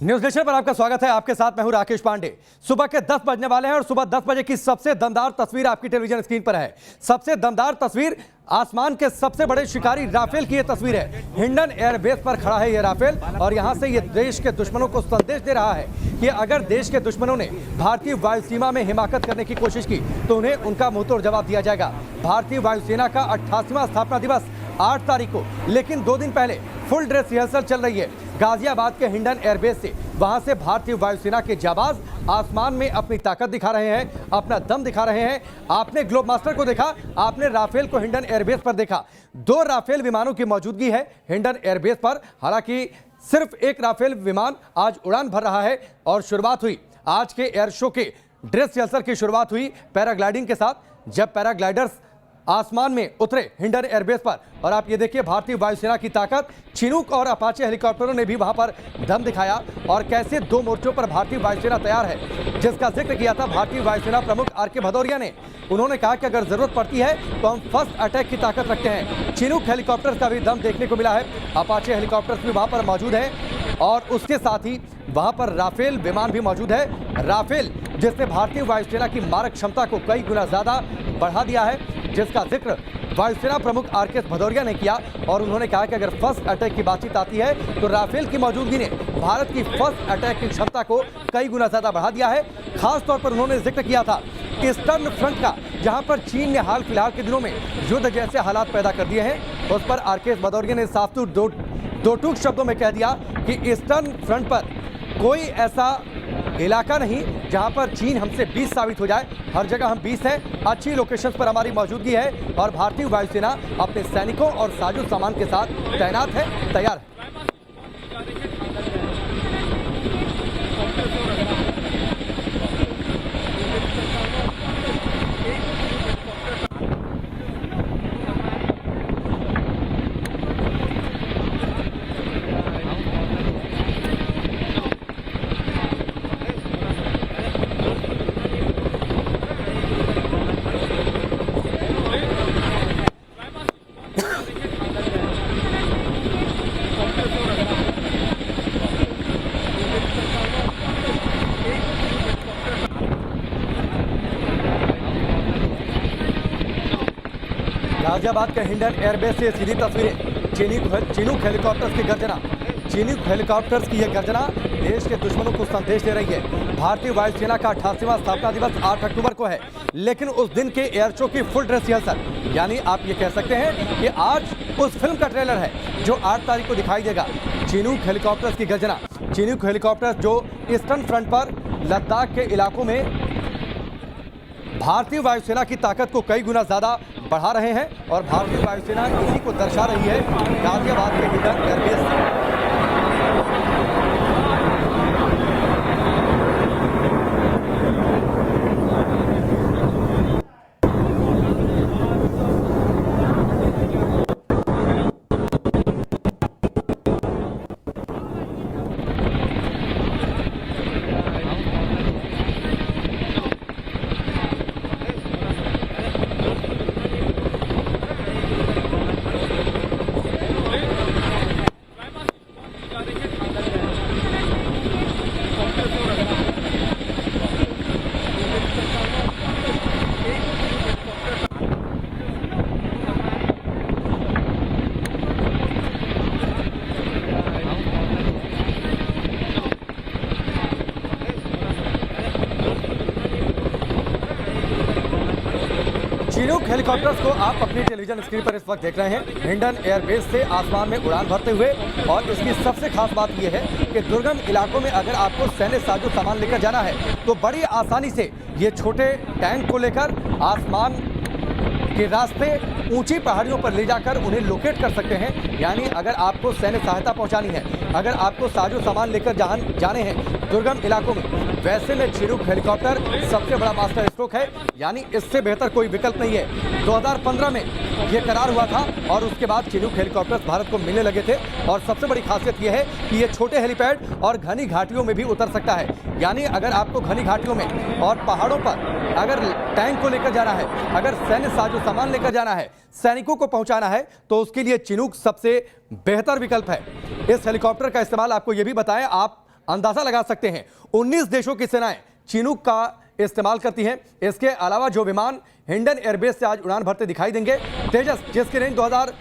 News nation पर आपका स्वागत है। आपके साथ मैं हूं राकेश पांडे। सुबह के 10 बजने वाले हैं और सुबह 10 बजे की सबसे दमदार तस्वीर आपकी टेलीविजन स्क्रीन पर है। सबसे दमदार तस्वीर आसमान के सबसे बड़े शिकारी राफेल की यह तस्वीर है। हिंडन एयरबेस पर खड़ा है यह राफेल और यहां से यह देश के दुश्मनों को संदेश दे रहा है कि अगर देश के दुश्मनों ने भारतीय वायुसीमा में हिमाकत करने की कोशिश की तो उन्हें उनका मुंहतोड़ जवाब दिया जाएगा। भारतीय वायुसेना का 88वां स्थापना दिवस 8 तारीख को, लेकिन 2 दिन पहले फुल ड्रेस रिहर्सल चल रही है गाजियाबाद के हिंडन एयरबेस से। वहां से भारतीय वायुसेना के जाबाज आसमान में अपनी ताकत दिखा रहे हैं, अपना दम दिखा रहे हैं। आपने ग्लोब मास्टर को देखा, आपने राफेल को हिंडन एयरबेस पर देखा। 2 राफेल विमानों की मौजूदगी है हिंडन एयरबेस पर। हालांकि सिर्फ एक राफेल विमान आज उड़ान भर रहा है और शुरुआत हुई आज के एयर शो के ड्रेस रिहर्सल की शुरुआत हुई पैराग्लाइडिंग के साथ, जब पैराग्लाइडर्स आसमान में उतरे हिंडन एयरबेस पर। और आप ये देखिए भारतीय वायुसेना की ताकत, चिनूक और अपाचे हेलीकॉप्टरों ने भी वहां पर दम दिखाया और कैसे 2 मोर्चों पर भारतीय वायुसेना तैयार है, जिसका जिक्र किया था भारतीय वायुसेना प्रमुख आर.के. भदौरिया ने। उन्होंने कहा कि अगर जरूरत पड़ती है तो हम फर्स्ट अटैक की ताकत रखते हैं। चिनूक हेलीकॉप्टर का भी दम देखने को मिला है, अपाचे हेलीकॉप्टर्स भी वहां पर मौजूद है और उसके साथ ही वहां पर राफेल विमान भी मौजूद है। राफेल जिसने भारतीय वायुसेना की मारक क्षमता को कई गुना ज्यादा बढ़ा दिया है, जिसका जिक्र वायुसेना प्रमुख आर.के. भदौरिया ने किया और उन्होंने कहा कि अगर फर्स्ट अटैक की बातचीत आती है तो राफेल की मौजूदगी ने भारत की फर्स्ट अटैक की क्षमता को कई गुना ज्यादा बढ़ा दिया है। खास तौर पर उन्होंने जिक्र किया था ईस्टर्न फ्रंट का, जहां पर चीन ने हाल फिलहाल के दिनों में युद्ध जैसे हालात पैदा कर दिए हैं। उस पर आर.के. भदौरिया ने साफ दो टूक शब्दों में कह दिया कि ईस्टर्न फ्रंट पर कोई ऐसा इलाका नहीं जहां पर चीन हमसे 20 साबित हो जाए। हर जगह हम 20 हैं, अच्छी लोकेशंस पर हमारी मौजूदगी है और भारतीय वायुसेना अपने सैनिकों और साजो सामान के साथ तैनात है, तैयार है। गाजियाबाद के हिंडन एयरबेस से सीधी तस्वीरें। चिनूक हेलीकॉप्टर्स की गर्जना, चिनूक हेलीकॉप्टर्स की यह गर्जना देश के दुश्मनों को संदेश दे रही है। भारतीय वायुसेना का 88वां स्थापना दिवस 8 अक्टूबर को है, लेकिन उस दिन के एयर शो की फुल ड्रेस रिहर्सल, यानी आप ये कह सकते हैं कि आज उस फिल्म का ट्रेलर है जो 8 तारीख को दिखाई देगा। चिनूक हेलीकॉप्टर्स की गर्जना, चिनूक हेलीकॉप्टर्स जो ईस्टर्न फ्रंट पर लद्दाख के इलाकों में भारतीय वायुसेना की ताकत को कई गुना ज्यादा बढ़ा रहे हैं और भारतीय वायुसेना इसी को दर्शा रही है गाजियाबाद के हिंडन एयरबेस से। चिनूक हेलीकॉप्टर्स को आप अपनी टेलीविजन स्क्रीन पर इस वक्त देख रहे हैं हिंडन एयरबेस से आसमान में उड़ान भरते हुए। और इसकी सबसे खास बात यह है कि दुर्गम इलाकों में अगर आपको सैन्य साजो सामान लेकर जाना है तो बड़ी आसानी से ये छोटे टैंक को लेकर आसमान के रास्ते ऊंची पहाड़ियों पर ले जाकर उन्हें लोकेट कर सकते हैं। यानी अगर आपको सैन्य सहायता पहुंचानी है, अगर आपको साजो सामान लेकर जाने हैं दुर्गम इलाकों में, वैसे में चिनूक हेलीकॉप्टर सबसे बड़ा मास्टर स्ट्रोक है। यानी इससे बेहतर कोई विकल्प नहीं है। 2015 में ये करार हुआ था और उसके बाद चिनूक हेलीकॉप्टर्स भारत को मिलने लगे थे। और सबसे बड़ी खासियत यह है कि ये छोटे हेलीपैड और घनी घाटियों में भी उतर सकता है। यानी अगर आपको घनी घाटियों में और पहाड़ों पर अगर टैंक को लेकर जाना है, अगर सैन्य साजो सामान लेकर जाना है, सैनिकों को पहुंचाना है, तो उसके लिए चिनूक सबसे बेहतर विकल्प है। इस हेलीकॉप्टर का इस्तेमाल आपको यह भी बताएं, आप अंदाजा लगा सकते हैं 19 देशों की सेनाएं चिनूक का इस्तेमाल करती हैं। इसके अलावा जो विमान हिंडन एयरबेस से आज उड़ान भरते दिखाई देंगे, तेजस, जिसकी रेंज 2000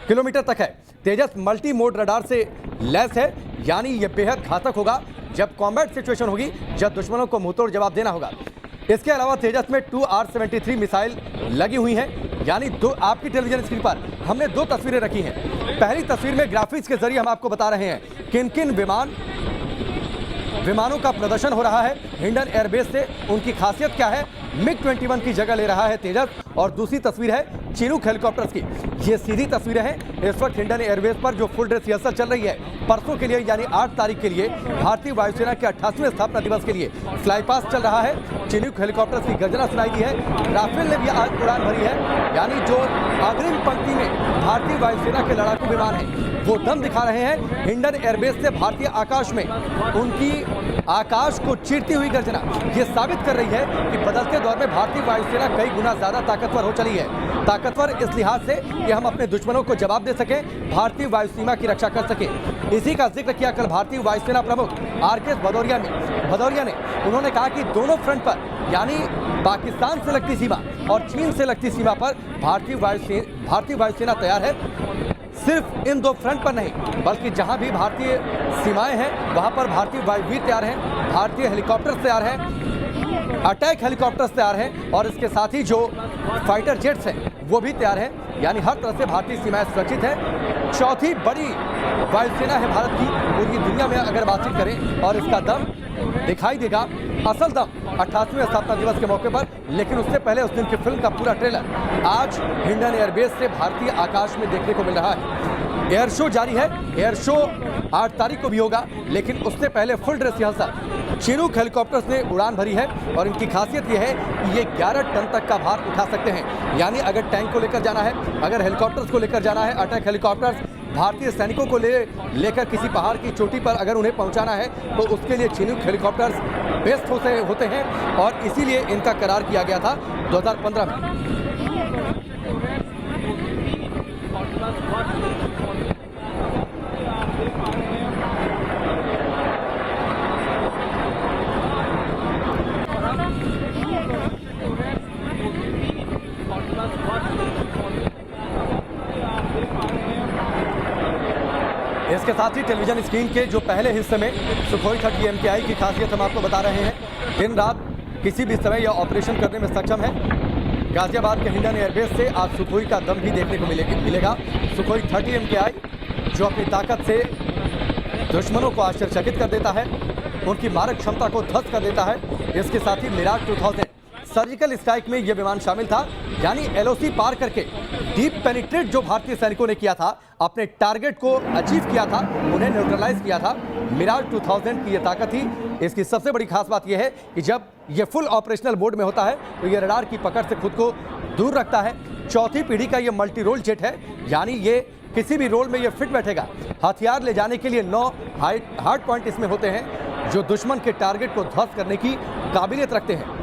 किलोमीटर तक है, तेजस मल्टी मोड रडार से लैस है, यानी यह बेहद घातक होगा जब कॉम्बैट सिचुएशन होगी, जब दुश्मनों को मुंहतोड़ जवाब देना होगा। इसके अलावा तेजस में 2R-73 मिसाइल लगी हुई हैं, यानी आपकी टेलीविजन स्क्रीन पर हमने 2 तस्वीरें रखी हैं। पहली तस्वीर में ग्राफिक्स के जरिए हम आपको बता रहे हैं किन किन विमानों का प्रदर्शन हो रहा है हिंडन एयरबेस से, उनकी खासियत क्या है। MiG-21 की जगह ले रहा है तेजस, और दूसरी तस्वीर है चिनूक हेलीकॉप्टर्स की। ये सीधी तस्वीरें हैं इस वक्त हिंडन एयरबेस पर जो फुल ड्रेस रिहर्सल चल रही है। परसों के लिए यानी 8 तारीख के लिए भारतीय वायुसेना के 88वें स्थापना दिवस के लिए फ्लाई पास चल रहा है। चिनूक हेलीकॉप्टर्स की गर्जना सुनाई दी है। राफेल ने भी आज उड़ान भरी है, यानी जो अग्रिम पंक्ति में भारतीय वायुसेना के लड़ाकू विमान हैं वो दम दिखा रहे हैं। हिंडन एयरबेस से भारतीय आकाश में उनकी आकाश को चीरती हुई गर्जना ये साबित कर रही है कि बदलते दौर में भारतीय वायुसेना कई गुना ज्यादा ताकतवर हो चली है। ताकतवर इस लिहाज से कि हम अपने दुश्मनों को जवाब दे सके, भारतीय वायु सीमा की रक्षा कर सके। इसी का जिक्र किया कल भारतीय वायुसेना प्रमुख RK भदौरिया ने। उन्होंने कहा कि दोनों फ्रंट पर, यानी पाकिस्तान से लगती सीमा और चीन से लगती सीमा पर भारतीय वायुसेना तैयार है। सिर्फ इन 2 फ्रंट पर नहीं, बल्कि जहां भी भारतीय सीमाएं हैं वहां पर भारतीय वायुवीर तैयार हैं, भारतीय हेलीकॉप्टर्स तैयार हैं, अटैक हेलीकॉप्टर्स तैयार हैं, और इसके साथ ही जो फाइटर जेट्स हैं वो भी तैयार हैं। यानी हर तरह से भारतीय सीमाएं सुरक्षित है। चौथी बड़ी वायुसेना है भारत की पूरी दुनिया में अगर बातचीत करें, और इसका दम दिखाई देगा, असल दम 88वें स्थापना दिवस के मौके पर। लेकिन उससे पहले उस दिन की फिल्म का पूरा ट्रेलर आज हिंडन एयरबेस से भारतीय आकाश में देखने को मिल रहा है। एयर शो जारी है, एयर शो 8 तारीख को भी होगा, लेकिन उससे पहले full dress rehearsal Chinook helicopters ने उड़ान भरी है। और इनकी खासियत यह है कि ये 11 टन तक का भार उठा सकते हैं। यानी अगर टैंक को लेकर जाना है, अगर हेलीकॉप्टर्स को लेकर जाना है, अटैक हेलीकॉप्टर्स भारतीय सैनिकों को लेकर किसी पहाड़ की चोटी पर अगर उन्हें पहुंचाना है, तो उसके लिए चिनूक हेलीकॉप्टर्स बेस्ट होते हैं, और इसीलिए इनका करार किया गया था 2015 में। इसके साथ ही टेलीविजन स्क्रीन के जो पहले हिस्से में सुखोई 30 MKI की खासियत हम आपको बता रहे हैं। दिन रात किसी भी समय यह ऑपरेशन करने में सक्षम है। गाजियाबाद के हिंडन एयरबेस से आज सुखोई का दम भी देखने को मिलेगा। सुखोई 30 MKI जो अपनी ताकत से दुश्मनों को आश्चर्यचकित कर देता है, उनकी मारक क्षमता को ध्वस्त कर देता है। इसके साथ ही मिराज 2000 सर्जिकल स्ट्राइक में यह विमान शामिल था, यानी LOC पार करके डीप पेनिट्रेट जो भारतीय सैनिकों ने किया था, अपने टारगेट को अचीव किया था, उन्हें न्यूट्रलाइज किया था। मिराज 2000 की यह ताकत थी। इसकी सबसे बड़ी खास बात यह है कि जब यह फुल ऑपरेशनल मोड में होता है तो यह रडार की पकड़ से खुद को दूर रखता है। चौथी पीढ़ी का यह मल्टी रोल जेट है, यानी ये किसी भी रोल में यह फिट बैठेगा। हथियार ले जाने के लिए 9 हार्ड पॉइंट इसमें होते हैं जो दुश्मन के टारगेट को ध्वस्त करने की काबिलियत रखते हैं।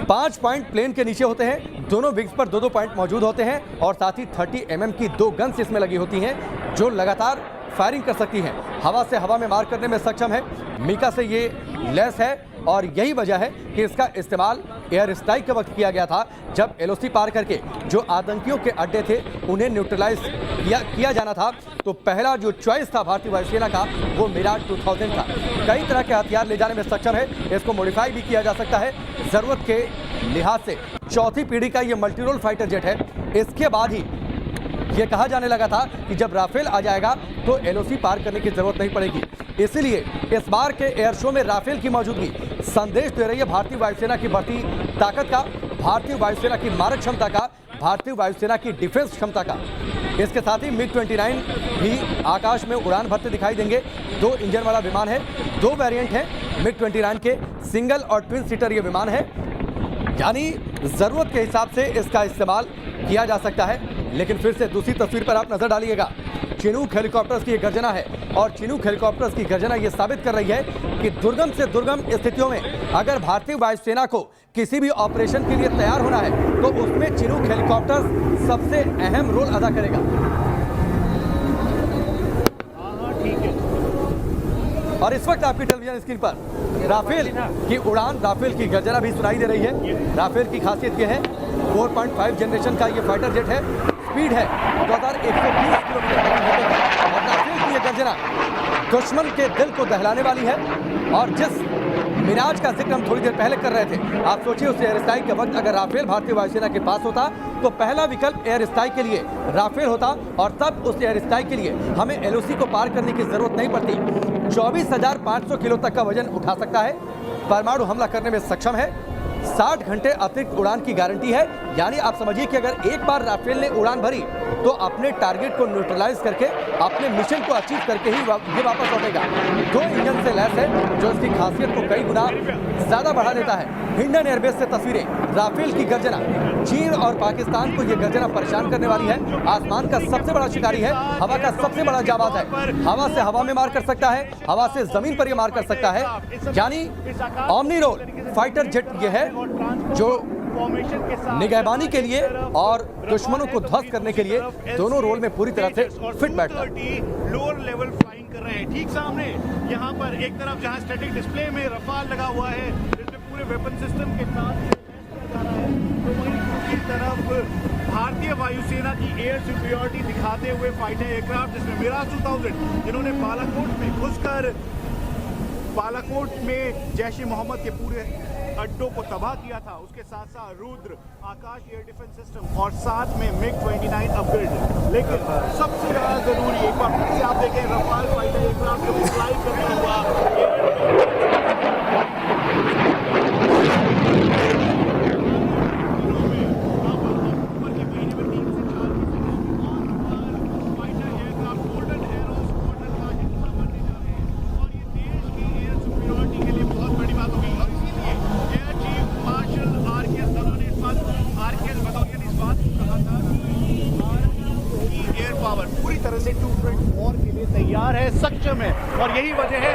5 पॉइंट प्लेन के नीचे होते हैं, दोनों विंग्स पर 2-2 पॉइंट मौजूद होते हैं, और साथ ही 30 mm की 2 गन्स इसमें लगी होती हैं जो लगातार फायरिंग कर सकती हैं। हवा से हवा में मार करने में सक्षम है। मीका से ये लैस है, और यही वजह है कि इसका इस्तेमाल एयर स्ट्राइक के वक्त किया गया था, जब LOC पार करके जो आतंकियों के अड्डे थे उन्हें न्यूट्रलाइज किया जाना था। तो पहला जो चॉइस था भारतीय वायुसेना का वो मिराज 2000 था। कई तरह के हथियार ले जाने में सक्षम है, इसको मॉडिफाई भी किया जा सकता है ज़रूरत के लिहाज से। चौथी पीढ़ी का ये मल्टीरोल फाइटर जेट है। इसके बाद ही ये कहा जाने लगा था कि जब राफेल आ जाएगा तो LOC पार करने की जरूरत नहीं पड़ेगी। इसलिए इस बार के एयर शो में राफेल की मौजूदगी संदेश दे रही है भारतीय वायुसेना की बढ़ती ताकत का, भारतीय वायुसेना की मारक क्षमता का, भारतीय वायुसेना की डिफेंस क्षमता का। इसके साथ ही MiG-29 भी आकाश में उड़ान भरते दिखाई देंगे। 2 इंजन वाला विमान है, 2 वेरिएंट हैं MiG-29 के, सिंगल और ट्विन सीटर ये विमान है, यानी ज़रूरत के हिसाब से इसका इस्तेमाल किया जा सकता है। लेकिन फिर से दूसरी तस्वीर पर आप नजर डालिएगा, चिनूक हेलीकॉप्टर्स की गर्जना है, और चिनूक हेलीकॉप्टर्स की गर्जना ये साबित कर रही है कि दुर्गम से दुर्गम स्थितियों में अगर भारतीय वायुसेना को किसी भी ऑपरेशन के लिए तैयार होना है तो उसमें चिनूक हेलीकॉप्टर्स सबसे अहम रोल अदा करेगा। और इस वक्त आपकी टेलीविजन स्क्रीन पर राफेल की उड़ान, राफेल की गर्जना भी सुनाई दे रही है। राफेल की खासियत यह है 4.5 जनरेशन का ये फाइटर जेट है, स्पीड है 2120 किलोमीटर प्रति घंटे और राफेल की ये गर्जना दुश्मन के दिल को दहलाने वाली है। और जिस मिराज का जिक्र हम थोड़ी देर पहले कर रहे थे, आप सोचिए उस एयर स्ट्राइक के वक्त अगर राफेल भारतीय वायुसेना के पास होता तो पहला विकल्प एयर स्ट्राइक के लिए राफेल होता और तब उस एयर स्ट्राइक के लिए हमें एलओसी को पार करने की जरूरत नहीं पड़ती। 24,500 किलो तक का वजन उठा सकता है, परमाणु हमला करने में सक्षम है, 60 घंटे अतिरिक्त उड़ान की गारंटी है। यानी आप समझिए कि अगर एक बार राफेल ने उड़ान भरी तो अपने टारगेट को न्यूट्रलाइज करके अपने मिशन को अचीव करके ही ये वापस लौटेगा। 2 इंजन से लैस है जो इसकी खासियत को कई गुना ज्यादा बढ़ा देता है। हिंडन एयरबेस से तस्वीरें, राफेल की गर्जना, चीन और पाकिस्तान को यह गर्जना परेशान करने वाली है। आसमान का सबसे बड़ा शिकारी है, हवा का सबसे बड़ा जाबाज है, हवा से हवा में मार कर सकता है, हवा से जमीन पर यह मार कर सकता है। यानी ओमनी रोल फाइटर जेट ये है जो निगहबानी के लिए और दुश्मनों को ध्वस्त करने के लिए दोनों रोल में पूरी तरह से फिट बैठता है। लोअर लेवल फ्लाइंग कर रहे हैं। ठीक सामने यहाँ पर एक तरफ जहाँ स्टैटिक डिस्प्ले में रफाल लगा हुआ है जिसमें पूरे वेपन सिस्टम के साथ जा रहा है, तो वहीं दूसरी तरफ भारतीय वायुसेना की एयर सुपीरियरिटी दिखाते हुए फाइटर एयरक्राफ्ट जिसमें मिराज 2000 जिन्होंने बालाकोट में घुसकर बालाकोट में जैश ए मोहम्मद के पूरे अड्डों को तबाह किया था, उसके साथ साथ रुद्र आकाश एयर डिफेंस सिस्टम और साथ में मिग 29 अपग्रेड। लेकिन सबसे ज्यादा जरूरी एक बार फिर से आप देखें रफाल फाइटर एयरक्राफ्ट को फ्लाई करता हुआ पूरी तरह से 2 फ्रंट वॉर के लिए तैयार है, सक्षम है और यही वजह है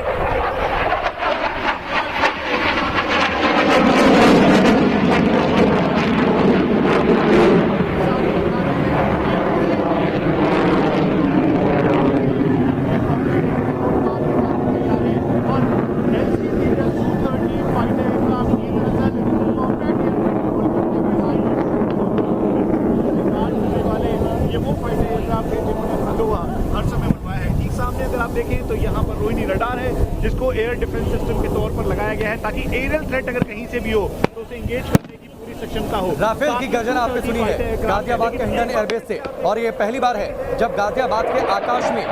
हर समय बनवाया है। ठीक सामने अगर आप देखें तो यहाँ पर रोहिणी रडार है जिसको एयर डिफेंस सिस्टम के तौर पर लगाया गया है ताकि एरियल थ्रेट अगर कहीं से भी हो तो उसे एंगेज करने की पूरी सक्षमता हो। राफेल की गर्जना आपने सुनी है गाजियाबाद के हिंडन एयरबेस से और ये पहली बार है जब गाजियाबाद के आकाश में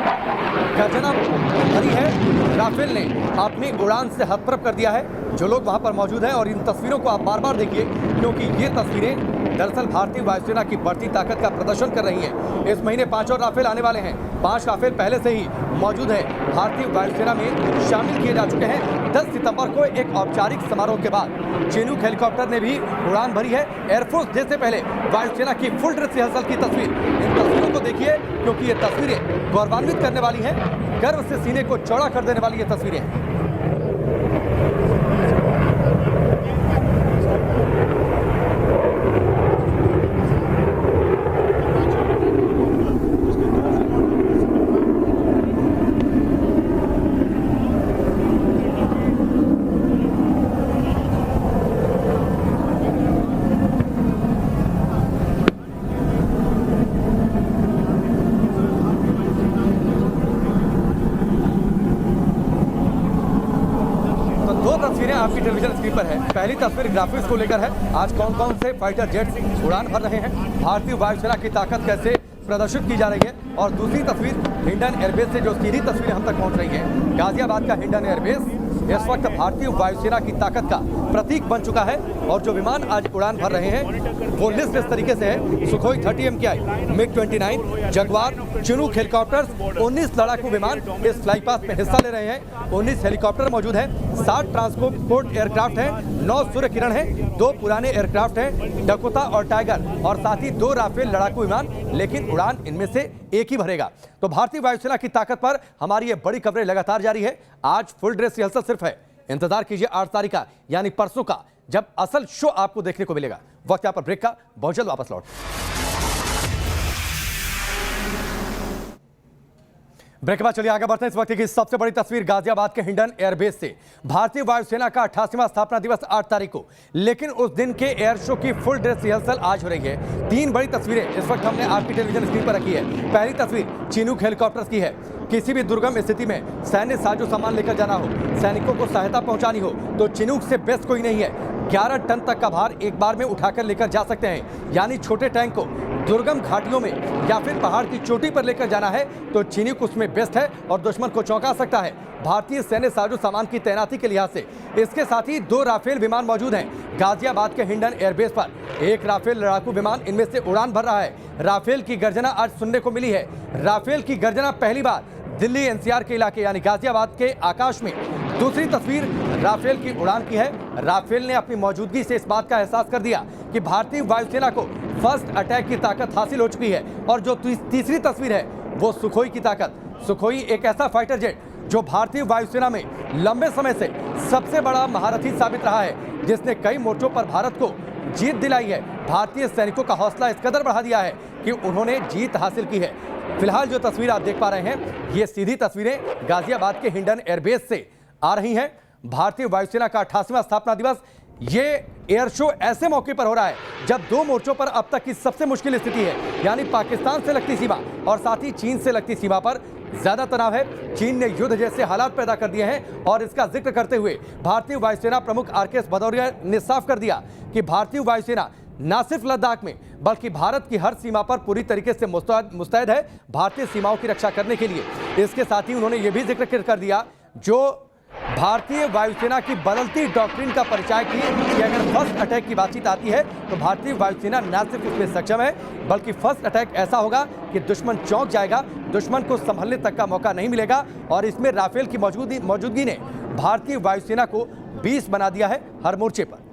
गर्जना भरी है। राफेल ने अपनी उड़ान से हतप्रभ कर दिया है जो लोग वहां पर मौजूद हैं और इन तस्वीरों को आप बार बार देखिए क्योंकि ये तस्वीरें दरअसल भारतीय वायुसेना की बढ़ती ताकत का प्रदर्शन कर रही हैं। इस महीने 5 और राफेल आने वाले हैं। 5 राफेल पहले से ही मौजूद है, भारतीय वायुसेना में शामिल किए जा चुके हैं। 10 सितंबर को एक औपचारिक समारोह के बाद चिनूक हेलीकॉप्टर ने भी उड़ान भरी है। एयरफोर्स डे से पहले वायुसेना की फुल ड्रेस रिहर्सल की तस्वीर, इन तस्वीरों को देखिए क्योंकि ये तस्वीरें गौरवान्वित करने वाली हैं, गर्व से सीने को चौड़ा कर देने वाली ये तस्वीरें हैं। तस्वीरें आपकी टेलीविजन स्क्रीन पर है। पहली तस्वीर ग्राफिक्स को लेकर है, आज कौन कौन से फाइटर जेट्स उड़ान भर रहे हैं, भारतीय वायुसेना की ताकत कैसे प्रदर्शित की जा रही है। और दूसरी तस्वीर हिंडन एयरबेस से जो सीधी तस्वीरें हम तक पहुंच रही हैं। गाजियाबाद का हिंडन एयरबेस इस वक्त भारतीय वायुसेना की ताकत का प्रतीक बन चुका है और जो विमान आज उड़ान भर रहे हैं वो लिस्ट इस तरीके से है। Sukhoi 30 MKI, MiG 29, Jaguar, Chinook helicopters, 19 लड़ाकू विमान इस फ्लाई पास में हिस्सा ले रहे हैं। 19 हेलीकॉप्टर मौजूद हैं, 60 ट्रांसपोर्ट एयरक्राफ्ट हैं, 9 सूर्य किरण हैं, 2 पुराने एयरक्राफ्ट हैं, डकोटा और टाइगर, और साथ ही 2 राफेल लड़ाकू विमान, लेकिन उड़ान इनमें से एक ही भरेगा। तो भारतीय वायुसेना की ताकत पर हमारी ये बड़ी खबरें लगातार जारी है। आज फुल ड्रेस रिहर्सल सिर्फ है, इंतजार कीजिए 8 तारीख का यानी परसों का, जब असल शो आपको देखने को मिलेगा। वक्त यहाँ पर ब्रेक का, बहुत जल्द वापस लौट। ब्रेक के बाद चलिए आगे बढ़ते हैं। इस वक्त की सबसे बड़ी तस्वीर गाजियाबाद के हिंडन एयरबेस से। भारतीय वायुसेना का 88वां स्थापना दिवस 8 तारीख को, लेकिन उस दिन के एयर शो की फुल ड्रेस रिहर्सल आज हो रही है। 3 बड़ी तस्वीरें इस वक्त हमने आपकी टेलीविजन स्क्रीन पर रखी है। पहली तस्वीर चिनूक हेलीकॉप्टर्स की है। किसी भी दुर्गम स्थिति में सैन्य साजो सामान लेकर जाना हो, सैनिकों को सहायता पहुंचानी हो, तो चिनूक से बेस्ट कोई नहीं है। 11 टन तक का भार एक बार में उठाकर लेकर जा सकते हैं। यानी छोटे टैंक को दुर्गम घाटियों में या फिर पहाड़ की चोटी पर लेकर जाना है तो चिनूक उसमें बेस्ट है और दुश्मन को चौंका सकता है। भारतीय सैन्य साजो सामान की तैनाती के लिहाज से इसके साथ ही 2 राफेल विमान मौजूद हैं गाजियाबाद के हिंडन एयरबेस पर। एक राफेल लड़ाकू विमान इनमें से उड़ान भर रहा है। राफेल की गर्जना आज सुनने को मिली है। राफेल की गर्जना पहली बार दिल्ली एनसीआर के इलाके यानी गाजियाबाद के आकाश में। दूसरी तस्वीर राफेल की उड़ान की है। राफेल ने अपनी मौजूदगी से इस बात का एहसास कर दिया कि भारतीय वायुसेना को फर्स्ट अटैक की ताकत हासिल हो चुकी है। और जो तीसरी तस्वीर है वो सुखोई की ताकत। सुखोई एक ऐसा फाइटर जेट जो भारतीय वायुसेना में लंबे समय से सबसे बड़ा महारथी साबित रहा है, जिसने कई मोर्चों पर भारत को जीत दिलाई है। भारतीय सैनिकों का हौसला इस कदर बढ़ा दिया है कि उन्होंने जीत हासिल की है। फिलहाल जो तस्वीर आप देख पा रहे हैं ये सीधी तस्वीरें गाजियाबाद के हिंडन एयरबेस से आ रही हैं। भारतीय वायुसेना का 88वां स्थापना दिवस, ये एयर शो ऐसे मौके पर हो रहा है जब 2 मोर्चों पर अब तक की सबसे मुश्किल स्थिति है, यानी पाकिस्तान से लगती सीमा और साथ ही चीन से लगती सीमा पर ज्यादा तनाव है। चीन ने युद्ध जैसे हालात पैदा कर दिए हैं और इसका जिक्र करते हुए भारतीय वायुसेना प्रमुख RKS भदौरिया ने साफ कर दिया कि भारतीय वायुसेना न सिर्फ लद्दाख में बल्कि भारत की हर सीमा पर पूरी तरीके से मुस्तैद है भारतीय सीमाओं की रक्षा करने के लिए। इसके साथ ही उन्होंने ये भी जिक्र कर दिया जो भारतीय वायुसेना की बदलती डॉक्ट्रिन का परिचय की कि अगर फर्स्ट अटैक की बातचीत आती है तो भारतीय वायुसेना न सिर्फ उसमें सक्षम है बल्कि फर्स्ट अटैक ऐसा होगा कि दुश्मन चौंक जाएगा, दुश्मन को संभलने तक का मौका नहीं मिलेगा। और इसमें राफेल की मौजूदगी ने भारतीय वायुसेना को 20 बना दिया है हर मोर्चे पर।